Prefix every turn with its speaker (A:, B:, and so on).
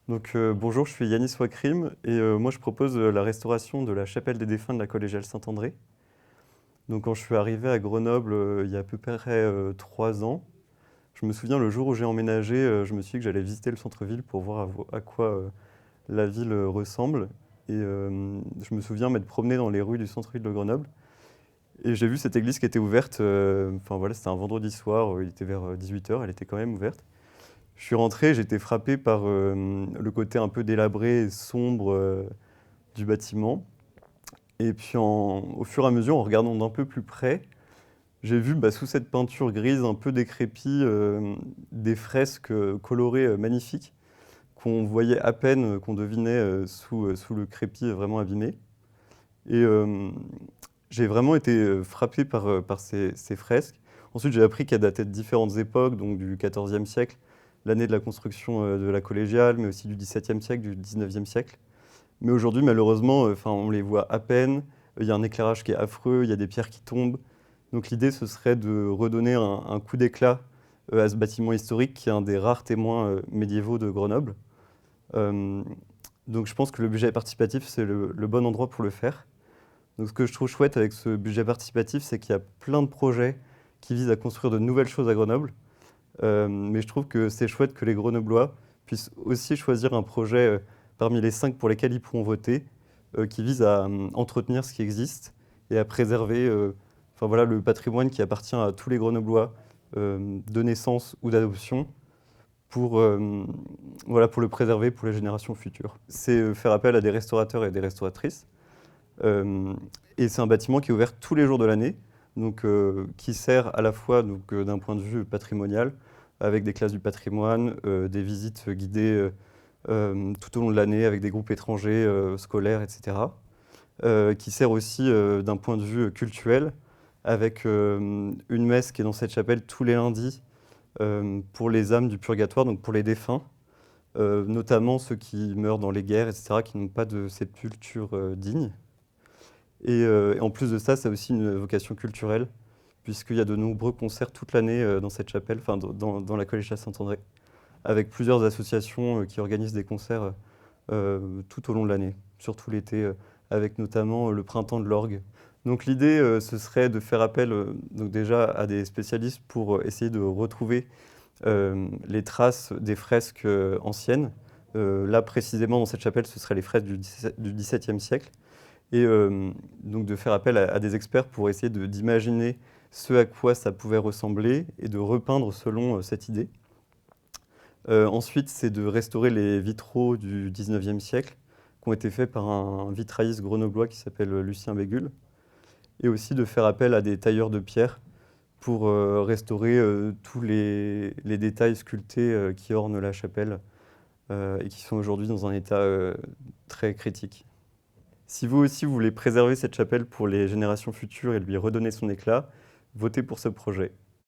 A: Bonjour, je suis Yanis Wakrim et moi je propose la restauration de la chapelle des défunts de la collégiale Saint-André. Donc quand je suis arrivé à Grenoble il y a à peu près 3 ans, je me souviens le jour où j'ai emménagé, je me suis dit que j'allais visiter le centre-ville pour voir à quoi la ville ressemble. Et je me souviens m'être promené dans les rues du centre-ville de Grenoble et j'ai vu cette église qui était ouverte. Enfin voilà, c'était un vendredi soir, il était vers 18 h, elle était quand même ouverte. Je suis rentré, j'étais frappé par le côté un peu délabré et sombre du bâtiment. Et puis au fur et à mesure, en regardant d'un peu plus près, j'ai vu sous cette peinture grise un peu décrépie des fresques colorées magnifiques qu'on voyait à peine, qu'on devinait sous le crépi vraiment abîmé. Et j'ai vraiment été frappé par ces fresques. Ensuite, j'ai appris qu'elles dataient de différentes époques, donc du XIVe siècle, l'année de la construction de la collégiale, mais aussi du XVIIe siècle, du XIXe siècle. Mais aujourd'hui, malheureusement, enfin, on les voit à peine. Il y a un éclairage qui est affreux, il y a des pierres qui tombent. Donc l'idée, ce serait de redonner un coup d'éclat à ce bâtiment historique qui est un des rares témoins médiévaux de Grenoble. Euh, donc je pense que le budget participatif, c'est le bon endroit pour le faire. Donc ce que je trouve chouette avec ce budget participatif, c'est qu'il y a plein de projets qui visent à construire de nouvelles choses à Grenoble. Mais je trouve que c'est chouette que les Grenoblois puissent aussi choisir un projet parmi les 5 pour lesquels ils pourront voter, qui vise à entretenir ce qui existe et à préserver enfin, voilà, le patrimoine qui appartient à tous les Grenoblois de naissance ou d'adoption pour, voilà, pour le préserver pour les générations futures. C'est faire appel à des restaurateurs et des restauratrices. Euh, et c'est un bâtiment qui est ouvert tous les jours de l'année, donc qui sert à la fois d'un point de vue patrimonial, avec des classes du patrimoine, des visites guidées tout au long de l'année avec des groupes étrangers, scolaires, etc. Qui sert aussi d'un point de vue cultuel, avec une messe qui est dans cette chapelle tous les lundis pour les âmes du purgatoire, donc pour les défunts, notamment ceux qui meurent dans les guerres, etc., qui n'ont pas de sépulture digne. Et en plus de ça, ça a aussi une vocation culturelle, puisqu'il y a de nombreux concerts toute l'année dans cette chapelle, enfin dans la collégiale Saint-André, avec plusieurs associations qui organisent des concerts tout au long de l'année, surtout l'été, avec notamment le printemps de l'orgue. Donc l'idée, ce serait de faire appel donc déjà à des spécialistes pour essayer de retrouver les traces des fresques anciennes. Là, précisément, dans cette chapelle, ce seraient les fresques du XVIIe siècle et donc de faire appel à des experts pour essayer d'imaginer ce à quoi ça pouvait ressembler et de repeindre selon cette idée. Ensuite, c'est de restaurer les vitraux du 19e siècle qui ont été faits par un vitrailliste grenoblois qui s'appelle Lucien Bégul, et aussi de faire appel à des tailleurs de pierre pour restaurer tous les détails sculptés qui ornent la chapelle et qui sont aujourd'hui dans un état très critique. Si vous aussi vous voulez préserver cette chapelle pour les générations futures et lui redonner son éclat, votez pour ce projet.